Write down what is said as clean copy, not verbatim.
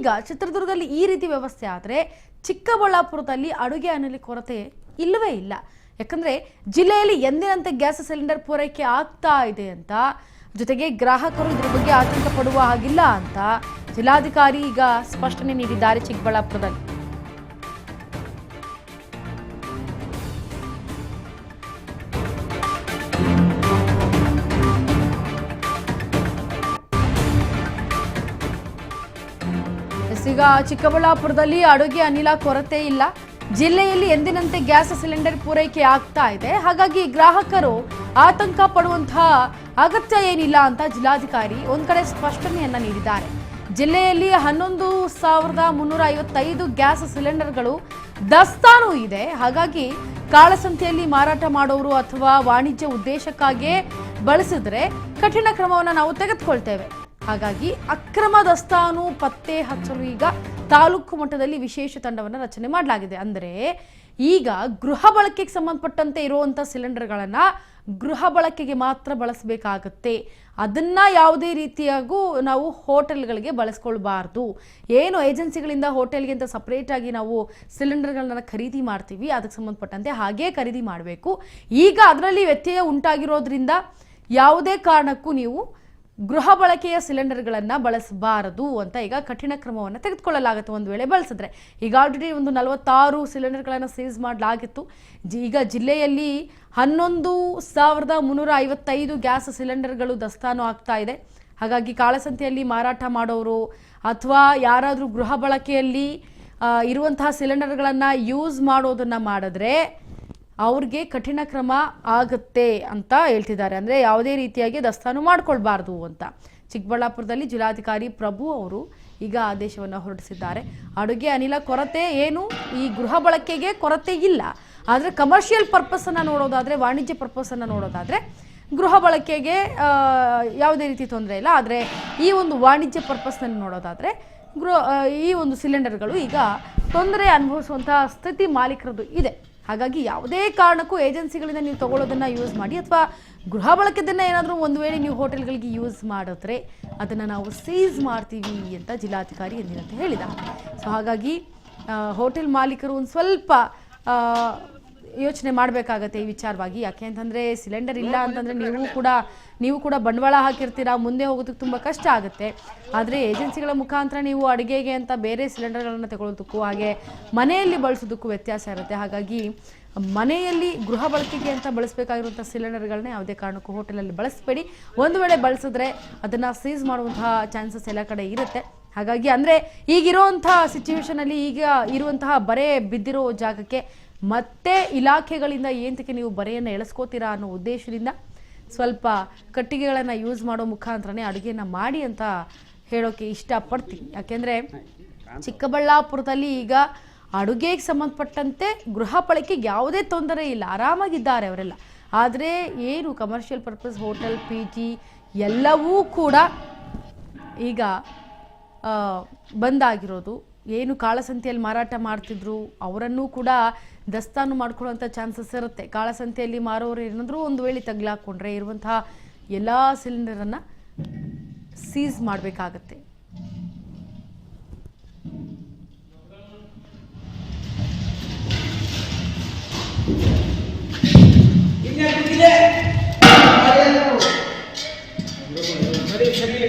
ಈಗ ಚಿತ್ರದುರ್ಗದಲ್ಲಿ ಈ ರೀತಿ ವ್ಯವಸ್ಥೆ ಆದರೆ ಚಿಕ್ಕಬಳ್ಳಾಪುರದಲ್ಲಿ ಅಡುಗೆ ಅನಿಲ ಕೊರತೆ ಇಲ್ಲವೇ ಇಲ್ಲ. ಯಾಕಂದ್ರೆ ಜಿಲ್ಲೆಯಲ್ಲಿ ಎಂದಿನಂತೆ ಗ್ಯಾಸ್ ಸಿಲಿಂಡರ್ ಪೂರೈಕೆ ಆಗ್ತಾ ಇದೆ ಅಂತ, ಜೊತೆಗೆ ಗ್ರಾಹಕರು ಇದರ ಬಗ್ಗೆ ಆತಂಕ ಪಡುವ ಹಾಗಿಲ್ಲ ಅಂತ ಜಿಲ್ಲಾಧಿಕಾರಿ ಈಗ ಸ್ಪಷ್ಟನೆ ನೀಡಿದ್ದಾರೆ ಚಿಕ್ಕಬಳ್ಳಾಪುರದಲ್ಲಿ. ಈಗ ಚಿಕ್ಕಬಳ್ಳಾಪುರದಲ್ಲಿ ಅಡುಗೆ ಅನಿಲ ಕೊರತೆ ಇಲ್ಲ, ಜಿಲ್ಲೆಯಲ್ಲಿ ಎಂದಿನಂತೆ ಗ್ಯಾಸ್ ಸಿಲಿಂಡರ್ ಪೂರೈಕೆ ಆಗ್ತಾ ಇದೆ. ಹಾಗಾಗಿ ಗ್ರಾಹಕರು ಆತಂಕ ಪಡುವಂತಹ ಅಗತ್ಯ ಏನಿಲ್ಲ ಅಂತ ಜಿಲ್ಲಾಧಿಕಾರಿ ಒಂದ್ ಕಡೆ ಸ್ಪಷ್ಟನೆಯನ್ನ ನೀಡಿದ್ದಾರೆ. ಜಿಲ್ಲೆಯಲ್ಲಿ 11,355 ಗ್ಯಾಸ್ ಸಿಲಿಂಡರ್ಗಳು ದಾಸ್ತಾನು ಇದೆ. ಹಾಗಾಗಿ ಕಾಳಸಂತೆಯಲ್ಲಿ ಮಾರಾಟ ಮಾಡೋರು ಅಥವಾ ವಾಣಿಜ್ಯ ಉದ್ದೇಶಕ್ಕಾಗಿ ಬಳಸಿದ್ರೆ ಕಠಿಣ ಕ್ರಮವನ್ನು ನಾವು ತೆಗೆದುಕೊಳ್ತೇವೆ. ಹಾಗಾಗಿ ಅಕ್ರಮ ದಾಸ್ತಾನು ಪತ್ತೆ ಹಚ್ಚಲು ಈಗ ತಾಲೂಕು ಮಟ್ಟದಲ್ಲಿ ವಿಶೇಷ ತಂಡವನ್ನು ರಚನೆ ಮಾಡಲಾಗಿದೆ. ಅಂದರೆ ಈಗ ಗೃಹ ಬಳಕೆಗೆ ಸಂಬಂಧಪಟ್ಟಂತೆ ಇರುವಂಥ ಸಿಲಿಂಡರ್ಗಳನ್ನು ಗೃಹ ಬಳಕೆಗೆ ಮಾತ್ರ ಬಳಸಬೇಕಾಗತ್ತೆ. ಅದನ್ನ ಯಾವುದೇ ರೀತಿಯಾಗೂ ನಾವು ಹೋಟೆಲ್ಗಳಿಗೆ ಬಳಸ್ಕೊಳ್ಬಾರ್ದು. ಏನು ಏಜೆನ್ಸಿಗಳಿಂದ ಹೋಟೆಲ್ಗೆ ಅಂತ ಸಪ್ರೇಟ್ ಆಗಿ ನಾವು ಸಿಲಿಂಡರ್ಗಳನ್ನ ಖರೀದಿ ಮಾಡ್ತೀವಿ, ಅದಕ್ಕೆ ಸಂಬಂಧಪಟ್ಟಂತೆ ಹಾಗೇ ಖರೀದಿ ಮಾಡಬೇಕು. ಈಗ ಅದರಲ್ಲಿ ವ್ಯತ್ಯಯ ಉಂಟಾಗಿರೋದ್ರಿಂದ ಯಾವುದೇ ಕಾರಣಕ್ಕೂ ನೀವು ಗೃಹ ಬಳಕೆಯ ಸಿಲಿಂಡರ್ಗಳನ್ನು ಬಳಸಬಾರದು ಅಂತ ಈಗ ಕಠಿಣ ಕ್ರಮವನ್ನು ತೆಗೆದುಕೊಳ್ಳಲಾಗುತ್ತೆ ಒಂದು ವೇಳೆ ಬಳಸಿದ್ರೆ. ಈಗ ಆಲ್ರೆಡಿ ಒಂದು 46 ಸಿಲಿಂಡರ್ಗಳನ್ನು ಸೀಸ್ ಮಾಡಲಾಗಿತ್ತು. ಈಗ ಜಿಲ್ಲೆಯಲ್ಲಿ 11,355 ಗ್ಯಾಸ್ ಸಿಲಿಂಡರ್ಗಳು ದಾಸ್ತಾನು ಆಗ್ತಾ ಇದೆ. ಹಾಗಾಗಿ ಕಾಳಸಂತೆಯಲ್ಲಿ ಮಾರಾಟ ಮಾಡೋರು ಅಥವಾ ಯಾರಾದರೂ ಗೃಹ ಬಳಕೆಯಲ್ಲಿ ಇರುವಂತಹ ಸಿಲಿಂಡರ್ಗಳನ್ನು ಯೂಸ್ ಮಾಡೋದನ್ನು ಮಾಡಿದ್ರೆ ಅವ್ರಿಗೆ ಕಠಿಣ ಕ್ರಮ ಆಗುತ್ತೆ ಅಂತ ಹೇಳ್ತಿದ್ದಾರೆ. ಅಂದರೆ ಯಾವುದೇ ರೀತಿಯಾಗಿ ದಾಸ್ತಾನು ಮಾಡ್ಕೊಳ್ಬಾರ್ದು ಅಂತ ಚಿಕ್ಕಬಳ್ಳಾಪುರದಲ್ಲಿ ಜಿಲ್ಲಾಧಿಕಾರಿ ಪ್ರಭು ಅವರು ಈಗ ಆದೇಶವನ್ನು ಹೊರಡಿಸಿದ್ದಾರೆ. ಅಡುಗೆ ಅನಿಲ ಕೊರತೆ ಏನು ಈ ಗೃಹ ಬಳಕೆಗೆ ಕೊರತೆ ಇಲ್ಲ, ಆದರೆ ಕಮರ್ಷಿಯಲ್ ಪರ್ಪಸನ್ನು ನೋಡೋದಾದರೆ, ವಾಣಿಜ್ಯ ಪರ್ಪಸನ್ನು ನೋಡೋದಾದರೆ ಗೃಹ ಬಳಕೆಗೆ ಯಾವುದೇ ರೀತಿ ತೊಂದರೆ ಇಲ್ಲ. ಆದರೆ ಈ ಒಂದು ವಾಣಿಜ್ಯ ಪರ್ಪಸ್ನಲ್ಲಿ ನೋಡೋದಾದರೆ ಈ ಒಂದು ಸಿಲಿಂಡರ್ಗಳು ಈಗ ತೊಂದರೆ ಅನುಭವಿಸುವಂಥ ಸ್ಥಿತಿ ಮಾಲೀಕರದ್ದು ಇದೆ. ಹಾಗಾಗಿ ಯಾವುದೇ ಕಾರಣಕ್ಕೂ ಏಜೆನ್ಸಿಗಳಿಂದ ನೀವು ತಗೊಳ್ಳೋದನ್ನು ಯೂಸ್ ಮಾಡಿ, ಅಥವಾ ಗೃಹ ಬಳಕೆದನ್ನು ಏನಾದರೂ ಒಂದು ವೇಳೆ ನೀವು ಹೋಟೆಲ್ಗಳಿಗೆ ಯೂಸ್ ಮಾಡಿದ್ರೆ ಅದನ್ನು ನಾವು ಸೀಸ್ ಮಾಡ್ತೀವಿ ಅಂತ ಜಿಲ್ಲಾಧಿಕಾರಿ ಎಂದಿನಂತೆ ಹೇಳಿದ್ದಾರೆ. ಸೊ ಹಾಗಾಗಿ ಹೋಟೆಲ್ ಮಾಲೀಕರು ಒಂದು ಸ್ವಲ್ಪ ಯೋಚನೆ ಮಾಡಬೇಕಾಗತ್ತೆ ಈ ವಿಚಾರವಾಗಿ. ಯಾಕೆ ಅಂತಂದರೆ ಸಿಲಿಂಡರ್ ಇಲ್ಲ ಅಂತಂದರೆ ನೀವು ಕೂಡ ಬಂಡವಾಳ ಹಾಕಿರ್ತೀರಾ, ಮುಂದೆ ಹೋಗೋದಕ್ಕೆ ತುಂಬ ಕಷ್ಟ ಆಗುತ್ತೆ. ಆದರೆ ಏಜೆನ್ಸಿಗಳ ಮುಖಾಂತರ ನೀವು ಅಡುಗೆಗೆ ಅಂತ ಬೇರೆ ಸಿಲಿಂಡರ್ಗಳನ್ನು ತಗೊಳ್ಳೋದಕ್ಕೂ ಹಾಗೆ ಮನೆಯಲ್ಲಿ ಬಳಸೋದಕ್ಕೂ ವ್ಯತ್ಯಾಸ ಇರುತ್ತೆ. ಹಾಗಾಗಿ ಮನೆಯಲ್ಲಿ ಗೃಹ ಬಳಕೆಗೆ ಅಂತ ಬಳಸಬೇಕಾಗಿರುವಂಥ ಸಿಲಿಂಡರ್ಗಳನ್ನ ಯಾವುದೇ ಕಾರಣಕ್ಕೂ ಹೋಟೆಲಲ್ಲಿ ಬಳಸಬೇಡಿ. ಒಂದು ವೇಳೆ ಬಳಸಿದ್ರೆ ಅದನ್ನು ಸೀಸ್ ಮಾಡುವಂತಹ ಚಾನ್ಸಸ್ ಎಲ್ಲ ಕಡೆ ಇರುತ್ತೆ. ಹಾಗಾಗಿ ಅಂದರೆ ಈಗಿರುವಂಥ ಸಿಚುವೇಷನಲ್ಲಿ ಈಗ ಇರುವಂತಹ ಬರೆ ಬಿದ್ದಿರೋ ಜಾಗಕ್ಕೆ ಮತ್ತೆ ಇಲಾಖೆಗಳಿಂದ ಏಂತಕ್ಕೆ ನೀವು ಬರೆಯನ್ನು ಎಳೆಸ್ಕೋತೀರಾ ಅನ್ನೋ ಉದ್ದೇಶದಿಂದ ಸ್ವಲ್ಪ ಕಟ್ಟಿಗೆಗಳನ್ನು ಯೂಸ್ ಮಾಡೋ ಮುಖಾಂತರನೇ ಅಡುಗೆಯನ್ನು ಮಾಡಿ ಅಂತ ಹೇಳೋಕ್ಕೆ ಇಷ್ಟಪಡ್ತೀನಿ. ಯಾಕೆಂದರೆ ಚಿಕ್ಕಬಳ್ಳಾಪುರದಲ್ಲಿ ಈಗ ಅಡುಗೆಗೆ ಸಂಬಂಧಪಟ್ಟಂತೆ ಗೃಹ ಬಳಕೆಗೆ ಯಾವುದೇ ತೊಂದರೆ ಇಲ್ಲ, ಆರಾಮಾಗಿದ್ದಾರೆ ಅವರೆಲ್ಲ. ಆದರೆ ಏನು ಕಮರ್ಷಿಯಲ್ ಪರ್ಪಸ್ ಹೋಟೆಲ್, PG ಎಲ್ಲವೂ ಕೂಡ ಈಗ ಬಂದಾಗಿರೋದು. ಏನು ಕಾಳಸಂತೆಯಲ್ಲಿ ಮಾರಾಟ ಮಾಡ್ತಿದ್ರು ಅವರನ್ನೂ ಕೂಡ ದಾಸ್ತಾನು ಮಾಡ್ಕೊಳ್ಳುವಂಥ ಚಾನ್ಸಸ್ ಇರುತ್ತೆ. ಕಾಳಸಂತೆಯಲ್ಲಿ ಮಾರೋರು ಏನಾದರೂ ಒಂದು ವೇಳೆ ತಗ್ಲಾಕೊಂಡ್ರೆ ಇರುವಂತಹ ಎಲ್ಲ ಸಿಲಿಂಡರನ್ನು ಸೀಸ್ ಮಾಡಬೇಕಾಗತ್ತೆ. ಸರಿ